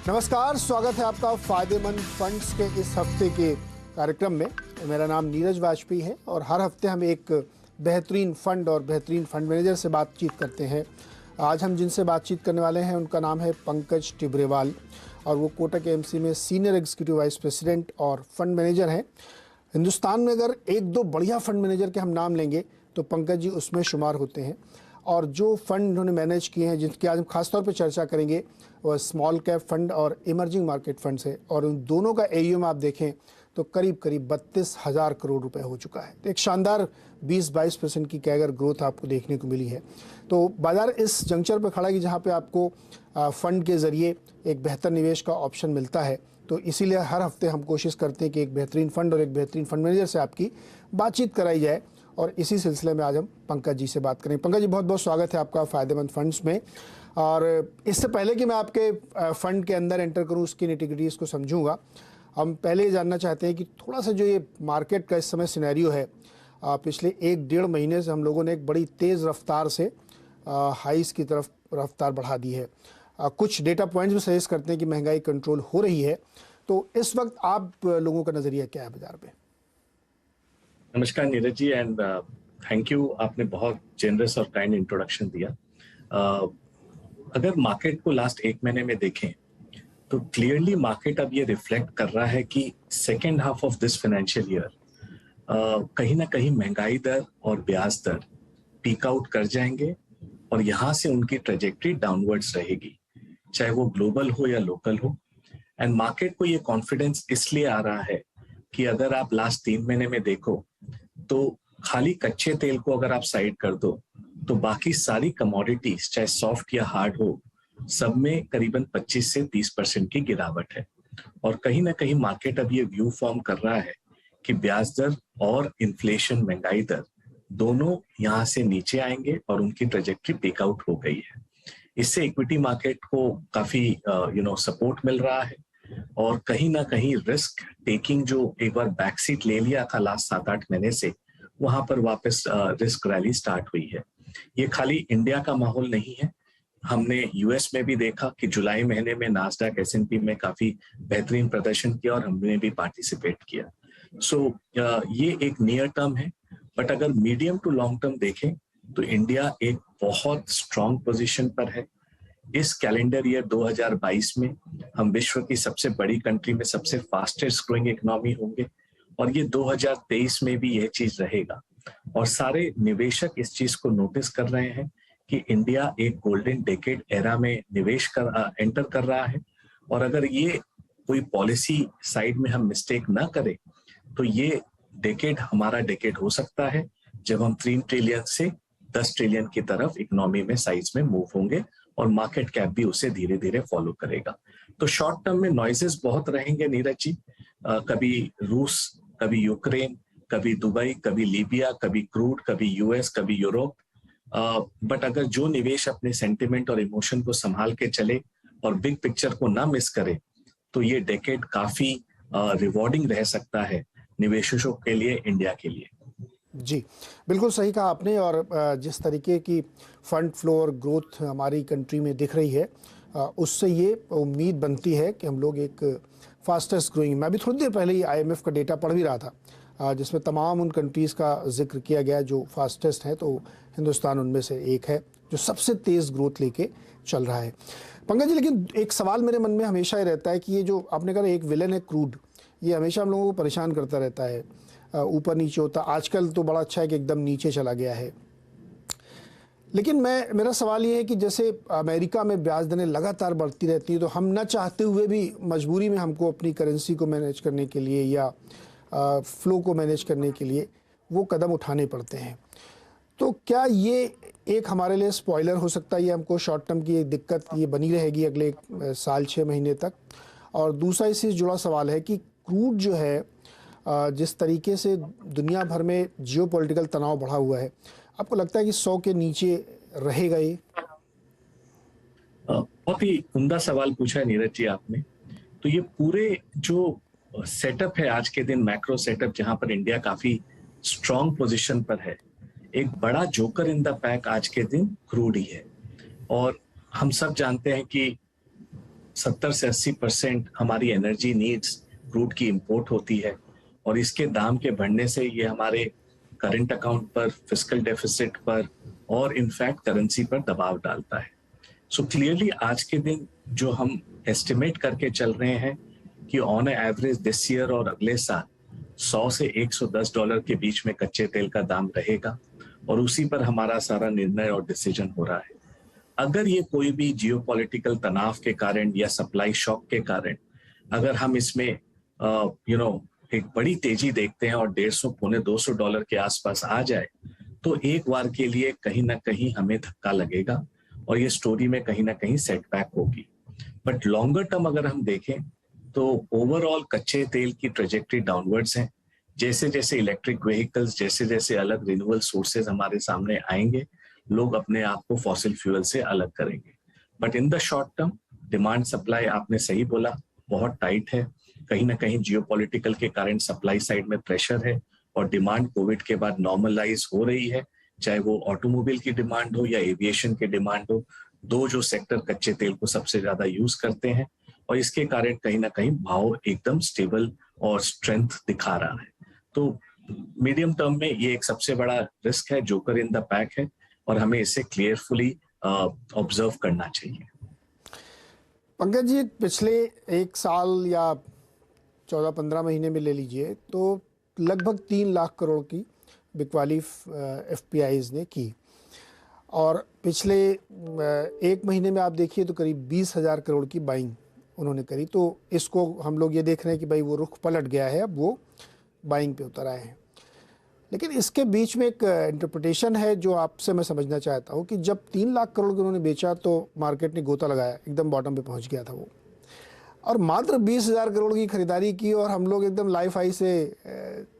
नमस्कार, स्वागत है आपका फायदेमंद फंड्स के इस हफ्ते के कार्यक्रम में। मेरा नाम नीरज वाजपेयी है और हर हफ्ते हम एक बेहतरीन फंड और बेहतरीन फंड मैनेजर से बातचीत करते हैं। आज हम जिनसे बातचीत करने वाले हैं उनका नाम है पंकज टिब्रेवाल और वो कोटक एएमसी में सीनियर एग्जीक्यूटिव वाइस प्रेसिडेंट और फंड मैनेजर हैं। हिंदुस्तान में अगर एक दो बढ़िया फंड मैनेजर के हम नाम लेंगे तो पंकज जी उसमें शुमार होते हैं। और जो फंड उन्होंने मैनेज किए हैं, जिनकी आज हम खासतौर पर चर्चा करेंगे, वो स्मॉल कैप फंड और इमर्जिंग मार्केट फंड्स है। और उन दोनों का एयूएम आप देखें तो करीब करीब 32,000 करोड़ रुपए हो चुका है। तो एक शानदार 20-22% की कैगर ग्रोथ आपको देखने को मिली है। तो बाजार इस जंक्चर पर खड़ा है कि जहाँ पे आपको फंड के ज़रिए एक बेहतर निवेश का ऑप्शन मिलता है। तो इसीलिए हर हफ्ते हम कोशिश करते हैं कि एक बेहतरीन फंड और एक बेहतरीन फंड मैनेजर से आपकी बातचीत कराई जाए। और इसी सिलसिले में आज हम पंकज जी से बात करेंगे। पंकज जी, बहुत बहुत स्वागत है आपका फ़ायदेमंद फंड्स में। और इससे पहले कि मैं आपके फंड के अंदर एंटर करूं, उसकी निटिग्रिटीज़ को समझूंगा, हम पहले ये जानना चाहते हैं कि थोड़ा सा जो ये मार्केट का इस समय सिनेरियो है, पिछले 1-1.5 महीने से हम लोगों ने एक बड़ी तेज़ रफ्तार से हाइस की तरफ रफ्तार बढ़ा दी है। कुछ डेटा पॉइंट्स भी सजेस्ट करते हैं कि महंगाई कंट्रोल हो रही है। तो इस वक्त आप लोगों का नज़रिया क्या है बाजार पे? नमस्कार Neeraj ji and thank you, आपने बहुत जेनरस और काइंड इंट्रोडक्शन दिया। अगर मार्केट को लास्ट 1 महीने में देखें तो क्लियरली मार्केट अब ये रिफ्लेक्ट कर रहा है कि second half of this financial year कहीं ना कहीं महंगाई दर और ब्याज दर पीक आउट कर जाएंगे और यहाँ से उनकी ट्रेजेक्टरी डाउनवर्ड्स रहेगी, चाहे वो ग्लोबल हो या लोकल हो। एंड मार्केट को ये कॉन्फिडेंस इसलिए आ रहा है कि अगर आप लास्ट 3 महीने में देखो तो खाली कच्चे तेल को अगर आप साइड कर दो तो बाकी सारी कमोडिटीज, चाहे सॉफ्ट या हार्ड हो, सब में करीबन 25 से 30% की गिरावट है। और कहीं ना कहीं मार्केट अब ये व्यू फॉर्म कर रहा है कि ब्याज दर और इन्फ्लेशन, महंगाई दर दोनों यहाँ से नीचे आएंगे और उनकी ट्रेजेक्टरी पिक आउट हो गई है। इससे इक्विटी मार्केट को काफी सपोर्ट मिल रहा है और कहीं ना कहीं रिस्क टेकिंग जो एक बार बैक सीट ले लिया था लास्ट 7-8 महीने से, वहां पर वापस रिस्क रैली स्टार्ट हुई है। ये खाली इंडिया का माहौल नहीं है, हमने यूएस में भी देखा कि जुलाई महीने में नास्डैक एस&पी में काफी बेहतरीन प्रदर्शन किया और हमने भी पार्टिसिपेट किया। सो ये एक नियर टर्म है, बट अगर मीडियम टू लॉन्ग टर्म देखें तो इंडिया एक बहुत स्ट्रॉन्ग पोजीशन पर है। इस कैलेंडर ईयर 2022 में हम विश्व की सबसे बड़ी कंट्री में सबसे फास्टेस्ट ग्रोइंग इकोनॉमी होंगे और ये 2023 में भी यह चीज रहेगा। और सारे निवेशक इस चीज को नोटिस कर रहे हैं कि इंडिया एक गोल्डन डेकेड एरा में एंटर कर रहा है। और अगर ये कोई पॉलिसी साइड में हम मिस्टेक ना करें तो ये डेकेड हमारा डेकेड हो सकता है जब हम 3 ट्रिलियन से 10 ट्रिलियन की तरफ इकोनॉमी में साइज में मूव होंगे और मार्केट कैप भी उसे धीरे धीरे फॉलो करेगा। तो शॉर्ट टर्म में नॉइजेस बहुत रहेंगे नीरज जी, कभी रूस, कभी यूक्रेन, कभी दुबई, कभी लीबिया, कभी क्रूड, कभी यूएस, कभी यूरोप। बट अगर जो निवेश अपने सेंटिमेंट और इमोशन को संभाल के चले और बिग पिक्चर को ना मिस करे तो ये डेकेड काफी रिवॉर्डिंग रह सकता है निवेशकों के लिए, इंडिया के लिए। जी, बिल्कुल सही कहा आपने। और जिस तरीके की फंड फ्लो और ग्रोथ हमारी कंट्री में दिख रही है, उससे ये उम्मीद बनती है कि हम लोग एक फास्टेस्ट ग्रोइंग, मैं भी थोड़ी देर पहले ही आईएमएफ का डेटा पढ़ भी रहा था जिसमें तमाम उन कंट्रीज़ का जिक्र किया गया जो फास्टेस्ट है, तो हिंदुस्तान उनमें से एक है जो सबसे तेज़ ग्रोथ लेके चल रहा है। पंकज जी, लेकिन एक सवाल मेरे मन में हमेशा ही रहता है कि ये जो आपने कहा एक विलेन है क्रूड, ये हमेशा हम लोगों को परेशान करता रहता है, ऊपर नीचे होता। आजकल तो बड़ा अच्छा है कि एकदम नीचे चला गया है। लेकिन मेरा सवाल ये है कि जैसे अमेरिका में ब्याज दरें लगातार बढ़ती रहती है तो हम न चाहते हुए भी मजबूरी में हमको अपनी करेंसी को मैनेज करने के लिए या फ्लो को मैनेज करने के लिए वो कदम उठाने पड़ते हैं। तो क्या ये एक हमारे लिए स्पॉइलर हो सकता है? ये हमको शॉर्ट टर्म की एक दिक्कत ये बनी रहेगी अगले साल 6 महीने तक? और दूसरा इससे जुड़ा सवाल है कि क्रूड जो है, जिस तरीके से दुनिया भर में जियोपॉलिटिकल तनाव बढ़ा हुआ है, आपको लगता है कि 100 के नीचे रहेगा ये? बहुत ही उम्दा सवाल पूछा है नीरज जी आपने। तो ये पूरे जो सेटअप है आज के दिन, मैक्रो सेटअप, जहां पर इंडिया काफी स्ट्रॉन्ग पोजीशन पर है, एक बड़ा जोकर इन द पैक आज के दिन क्रूड ही है। और हम सब जानते हैं कि 70 से 80% हमारी एनर्जी नीड्स क्रूड की इंपोर्ट होती है, और इसके दाम के बढ़ने से ये हमारे करंट अकाउंट पर, फिस्कल डेफिसिट पर और इनफैक्ट करेंसी पर दबाव डालता है। सो क्लियरली आज के दिन जो हम एस्टिमेट करके चल रहे हैं कि ऑन एवरेज दिस ईयर और अगले साल 100 से $110 के बीच में कच्चे तेल का दाम रहेगा, और उसी पर हमारा सारा निर्णय और डिसीजन हो रहा है। अगर ये कोई भी जियोपॉलिटिकल तनाव के कारण या सप्लाई शॉक के कारण अगर हम इसमें एक बड़ी तेजी देखते हैं और 150 पौने $200 के आसपास आ जाए, तो एक बार के लिए कहीं ना कहीं हमें धक्का लगेगा और ये स्टोरी में कहीं ना कहीं सेटबैक होगी। बट लॉन्गर टर्म अगर हम देखें तो ओवरऑल कच्चे तेल की ट्रेजेक्टरी डाउनवर्ड्स है। जैसे जैसे इलेक्ट्रिक व्हीकल्स, जैसे जैसे अलग रिन्यूएबल सोर्सेज हमारे सामने आएंगे, लोग अपने आप को फॉसिल फ्यूल से अलग करेंगे। But in the short term demand supply, आपने सही बोला, बहुत टाइट है। कहीं ना कहीं जियोपॉलिटिकल के कारण सप्लाई साइड में प्रेशर है, और डिमांड कोविड के बाद नॉर्मलाइज हो रही है, चाहे वो ऑटोमोबाइल की डिमांड हो या एविएशन की डिमांड हो, दो जो सेक्टर कच्चे तेल को सबसे ज्यादा यूज करते हैं, और इसके कारण कहीं ना कहीं भाव एकदम स्टेबल और स्ट्रेंथ दिखा रहा है। तो मीडियम टर्म में ये एक सबसे बड़ा रिस्क है, जोकर इन द पैक है, और हमें इसे क्लियरफुली ऑब्जर्व करना चाहिए। पंकज जी, पिछले एक साल या 14-15 महीने में ले लीजिए तो लगभग 3 लाख करोड़ की बिकवाली एफपीआईज ने की, और पिछले एक महीने में आप देखिए तो करीब 20,000 करोड़ की बाइंग उन्होंने करी। तो इसको हम लोग ये देख रहे हैं कि भाई वो रुख पलट गया है, अब वो बाइंग पे उतर आए हैं। लेकिन इसके बीच में एक इंटरप्रिटेशन है जो आपसे मैं समझना चाहता हूँ कि जब 3 लाख करोड़ के उन्होंने बेचा तो मार्केट ने गोता लगाया, एकदम बॉटम पे पहुँच गया था वो, और मात्र 20,000 करोड़ की खरीदारी की, और हम लोग एकदम लाइफ हाई से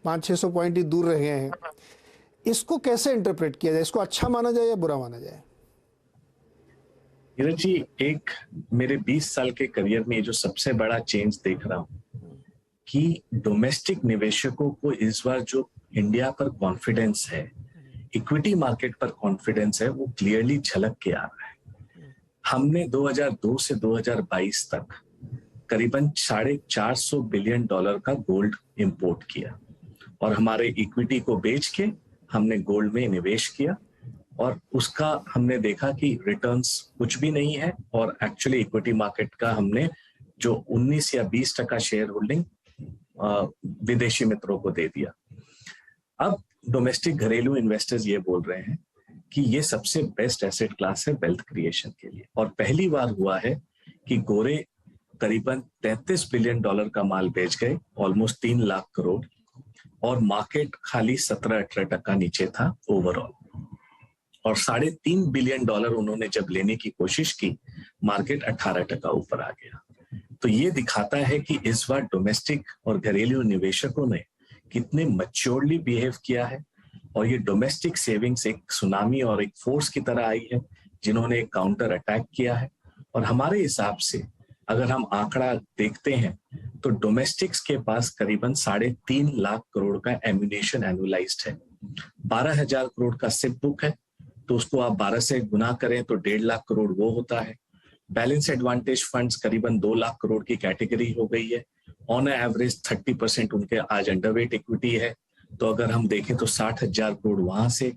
500-600 पॉइंट ही दूर रहे हैं। इसको कैसे इंटरप्रेट किया जाए? इसको अच्छा माना जाए या बुरा माना जाए? नीरज जी, एक मेरे 20 साल के करियर में जो सबसे बड़ा चेंज देख रहा हूं कि डोमेस्टिक निवेशकों को इस बार जो इंडिया पर कॉन्फिडेंस है, इक्विटी मार्केट पर कॉन्फिडेंस है, वो क्लियरली झलक के आ रहा है। हमने 2002 से 2022 तक करीबन $450 बिलियन का गोल्ड इंपोर्ट किया, और हमारे इक्विटी को बेच के हमने गोल्ड में निवेश किया, और उसका हमने देखा कि रिटर्न्स कुछ भी नहीं है, और एक्चुअली इक्विटी मार्केट का हमने जो 19 या 20% शेयर होल्डिंग विदेशी मित्रों को दे दिया। अब डोमेस्टिक घरेलू इन्वेस्टर्स ये बोल रहे हैं कि ये सबसे बेस्ट एसेट क्लास है वेल्थ क्रिएशन के लिए, और पहली बार हुआ है कि गोरे करीबन $33 बिलियन का माल बेच गए, ऑलमोस्ट 3 लाख करोड़, और मार्केट खाली 17-18% नीचे था ओवरऑल, और $3.5 बिलियन उन्होंने जब लेने की कोशिश की, मार्केट 18% ऊपर आ गया। तो ये दिखाता है कि इस बार डोमेस्टिक और घरेलू निवेशकों ने कितने मैच्योरली बिहेव किया है, और ये डोमेस्टिक सेविंग्स एक सुनामी और एक फोर्स की तरह आई है जिन्होंने एक काउंटर अटैक किया है। और हमारे हिसाब से अगर हम आंकड़ा देखते हैं तो डोमेस्टिक्स के पास करीबन 3.5 लाख करोड़ का एम्यूनेशन एनुअलाइज्ड है। 12,000 करोड़ का सिप बुक है, तो उसको आप 12 से गुना करें तो 1.5 लाख करोड़ वो होता है। बैलेंस एडवांटेज फंड्स करीबन 2 लाख करोड़ की कैटेगरी हो गई है। ऑन एवरेज 30% उनके आज अंडरवेट इक्विटी है, तो अगर हम देखें तो 60,000 करोड़ वहां से।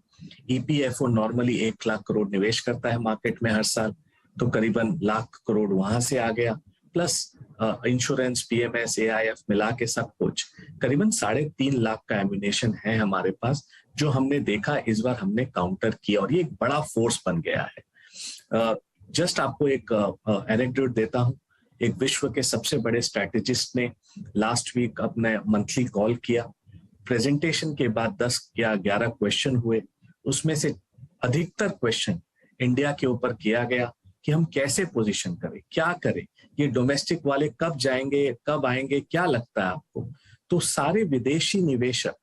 ईपीएफओ नॉर्मली 1 लाख करोड़ निवेश करता है मार्केट में हर साल, तो करीबन लाख करोड़ वहां से आ गया, प्लस इंश्योरेंस, पीएमएस, एआईएफ मिला के सब कुछ करीबन 3.5 लाख का एम्यूनेशन है हमारे पास, जो हमने देखा इस बार हमने काउंटर किया, और ये एक बड़ा फोर्स बन गया है। जस्ट आपको एक एनेक्डोट देता हूं। एक विश्व के सबसे बड़े स्ट्रैटेजिस्ट ने लास्ट वीक अपने मंथली कॉल किया। प्रेजेंटेशन के बाद 10 या 11 क्वेश्चन हुए, उसमें से अधिकतर क्वेश्चन इंडिया के ऊपर किया गया कि हम कैसे पोजीशन करें, क्या करें, ये डोमेस्टिक वाले कब जाएंगे, कब आएंगे, क्या लगता है आपको? तो सारे विदेशी निवेशक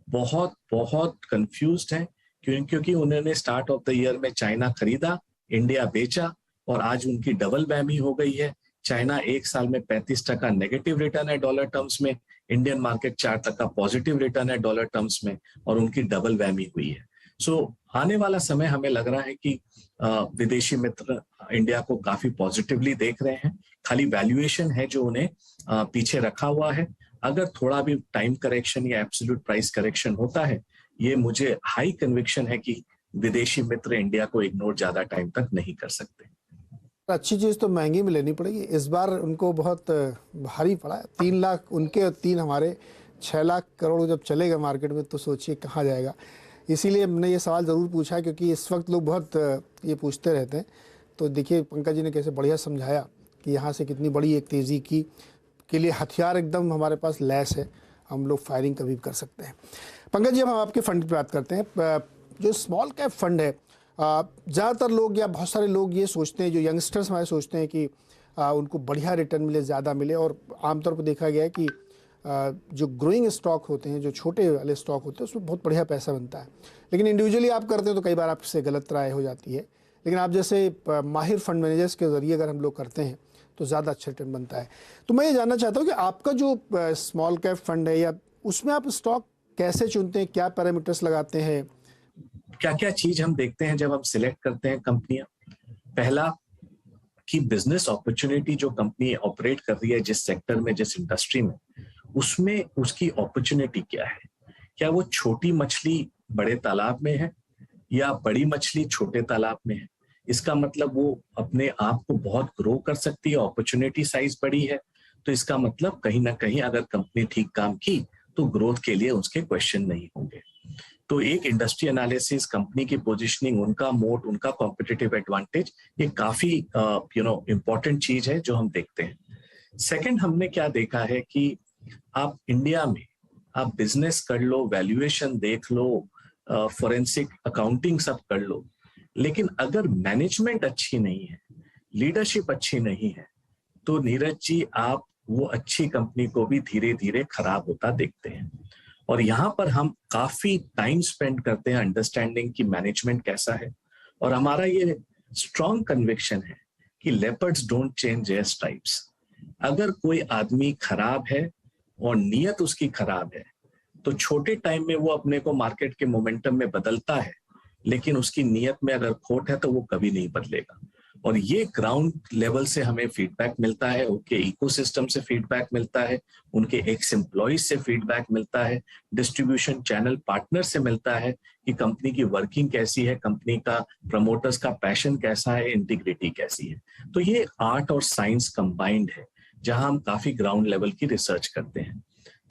बहुत बहुत कंफ्यूज्ड हैं, क्योंकि उन्होंने स्टार्ट ऑफ द ईयर में चाइना खरीदा, इंडिया बेचा, और आज उनकी डबल वैमी हो गई है। चाइना एक साल में 35% नेगेटिव रिटर्न है डॉलर टर्म्स में, इंडियन मार्केट 4% पॉजिटिव रिटर्न है डॉलर टर्म्स में, और उनकी डबल वैमी हुई है। सो आने वाला समय हमें लग रहा है कि विदेशी मित्र इंडिया को काफी पॉजिटिवली देख रहे हैं। खाली वैल्यूएशन है जो उन्हें पीछे रखा हुआ है। अगर थोड़ा भी टाइम करेक्शन या एब्सोल्यूट प्राइस करेक्शन होता है, ये मुझे हाई कन्विक्शन है कि विदेशी मित्र इंडिया को इग्नोर ज्यादा टाइम तक नहीं कर सकते। अच्छी चीज तो महंगी में लेनी पड़ेगी। इस बार उनको बहुत भारी पड़ा है। 3 लाख उनके और 3 हमारे, 6 लाख करोड़ जब चलेगा मार्केट में तो सोचिए कहाँ जाएगा। इसीलिए मैंने ये सवाल ज़रूर पूछा, क्योंकि इस वक्त लोग बहुत ये पूछते रहते हैं। तो देखिए पंकज जी ने कैसे बढ़िया समझाया कि यहाँ से कितनी बड़ी एक तेज़ी के लिए हथियार एकदम हमारे पास लैस है, हम लोग फायरिंग कभी भी कर सकते हैं। पंकज जी, अब हम आपके फंड की बात करते हैं। जो स्मॉल कैप फंड है, ज़्यादातर लोग या बहुत सारे लोग ये सोचते हैं, जो यंगस्टर्स हमारे सोचते हैं कि उनको बढ़िया रिटर्न मिले, ज़्यादा मिले। और आमतौर पर देखा गया है कि जो ग्रोइंग स्टॉक होते हैं, जो छोटे वाले स्टॉक होते हैं, उसमें बहुत बढ़िया पैसा बनता है। लेकिन इंडिविजुअली आप करते हैं तो कई बार आपसे गलत राय हो जाती है। लेकिन आप जैसे माहिर फंड मैनेजर्स के ज़रिए अगर हम लोग करते हैं तो ज़्यादा अच्छा रिटर्न बनता है। तो मैं ये जानना चाहता हूँ कि आपका जो स्मॉल कैप फंड है, या उसमें आप स्टॉक कैसे चुनते हैं, क्या पैरामीटर्स लगाते हैं? क्या क्या चीज हम देखते हैं जब हम सिलेक्ट करते हैं कंपनियां? पहला कि बिजनेस अपॉर्चुनिटी जो कंपनी ऑपरेट कर रही है, जिस सेक्टर में, जिस इंडस्ट्री में, उसमें उसकी अपॉर्चुनिटी क्या है। क्या वो छोटी मछली बड़े तालाब में है या बड़ी मछली छोटे तालाब में है? इसका मतलब वो अपने आप को बहुत ग्रो कर सकती है, अपॉर्चुनिटी साइज बड़ी है, तो इसका मतलब कहीं ना कहीं अगर कंपनी ठीक काम की तो ग्रोथ के लिए उसके क्वेश्चन नहीं होंगे। तो एक इंडस्ट्री एनालिसिस, कंपनी की पोजीशनिंग, उनका मोट, उनका कॉम्पिटिटिव एडवांटेज, ये काफी इम्पोर्टेंट चीज है जो हम देखते हैं। सेकंड, हमने क्या देखा है कि आप इंडिया में आप बिजनेस कर लो, वैल्यूएशन देख लो, फॉरेंसिक अकाउंटिंग सब कर लो, लेकिन अगर मैनेजमेंट अच्छी नहीं है, लीडरशिप अच्छी नहीं है, तो नीरज जी आप वो अच्छी कंपनी को भी धीरे धीरे खराब होता देखते हैं। और यहाँ पर हम काफी टाइम स्पेंड करते हैं अंडरस्टैंडिंग कि मैनेजमेंट कैसा है। और हमारा ये स्ट्रॉन्ग कन्विक्शन है कि leopards don't change their stripes. अगर कोई आदमी खराब है और नीयत उसकी खराब है, तो छोटे टाइम में वो अपने को मार्केट के मोमेंटम में बदलता है, लेकिन उसकी नीयत में अगर खोट है तो वो कभी नहीं बदलेगा। और ये ग्राउंड लेवल से हमें फीडबैक मिलता है, उनके इकोसिस्टम से फीडबैक मिलता है, उनके एक्स एम्प्लॉइज से फीडबैक मिलता है, डिस्ट्रीब्यूशन चैनल पार्टनर से मिलता है कि कंपनी की वर्किंग कैसी है, कंपनी का प्रमोटर्स का पैशन कैसा है, इंटीग्रिटी कैसी है। तो ये आर्ट और साइंस कंबाइंड है, जहां हम काफी ग्राउंड लेवल की रिसर्च करते हैं।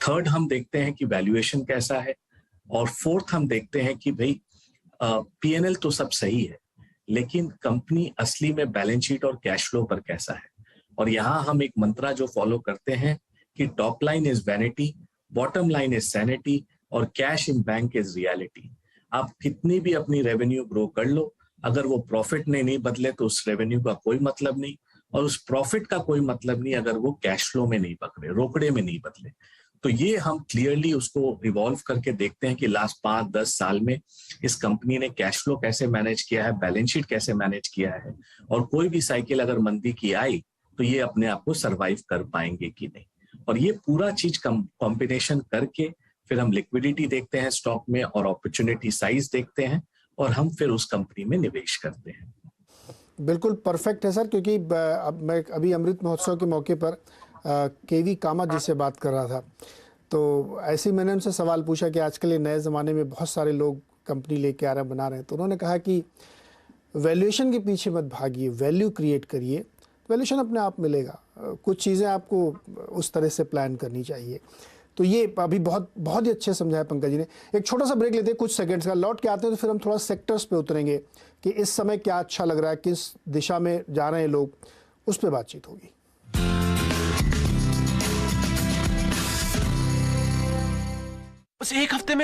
थर्ड, हम देखते हैं कि वैल्यूएशन कैसा है। और फोर्थ, हम देखते हैं कि भाई पीएनएल तो सब सही है, लेकिन कंपनी असली में बैलेंस शीट और कैश फ्लो पर कैसा है। और यहाँ हम एक मंत्रा जो फॉलो करते हैं कि top line is vanity, bottom line is sanity, और cash in bank is reality. आप कितनी भी अपनी रेवेन्यू ग्रो कर लो, अगर वो प्रॉफिट नहीं बदले तो उस रेवेन्यू का कोई मतलब नहीं, और उस प्रॉफिट का कोई मतलब नहीं अगर वो कैश फ्लो में नहीं पकड़े, रोकड़े में नहीं बदले। तो ये हम क्लियरली उसको इवॉल्व करके देखते हैं कि लास्ट 5-10 साल में इस कंपनी ने कैश फ्लो कैसे मैनेज किया है, बैलेंस शीट कैसे मैनेज किया है, और कोई भी साइकिल अगर मंदी की आई तो ये अपने आप को सरवाइव कर पाएंगे कि नहीं। और ये पूरा चीज कॉम्बिनेशन करके फिर हम लिक्विडिटी देखते हैं स्टॉक में, और अपॉर्चुनिटी साइज देखते हैं, और हम फिर उस कंपनी में निवेश करते हैं। बिल्कुल परफेक्ट है सर, क्योंकि अब मैं अभी अमृत महोत्सव के मौके पर केवी कामत जी से बात कर रहा था, तो ऐसे ही मैंने उनसे सवाल पूछा कि आजकल ये नए ज़माने में बहुत सारे लोग कंपनी लेके आ रहे हैं, बना रहे हैं। तो उन्होंने कहा कि वैल्यूएशन के पीछे मत भागिए, वैल्यू क्रिएट करिए, वैल्यूएशन अपने आप मिलेगा। कुछ चीज़ें आपको उस तरह से प्लान करनी चाहिए। तो ये अभी बहुत बहुत ही अच्छे समझाया पंकज जी ने। एक छोटा सा ब्रेक लेते हैं, कुछ सेकंड्स का, लौट के आते हैं तो फिर हम थोड़ा सेक्टर्स पे उतरेंगे कि इस समय क्या अच्छा लग रहा है, किस दिशा में जा रहे हैं लोग, उस पर बातचीत होगी। बस एक हफ्ते में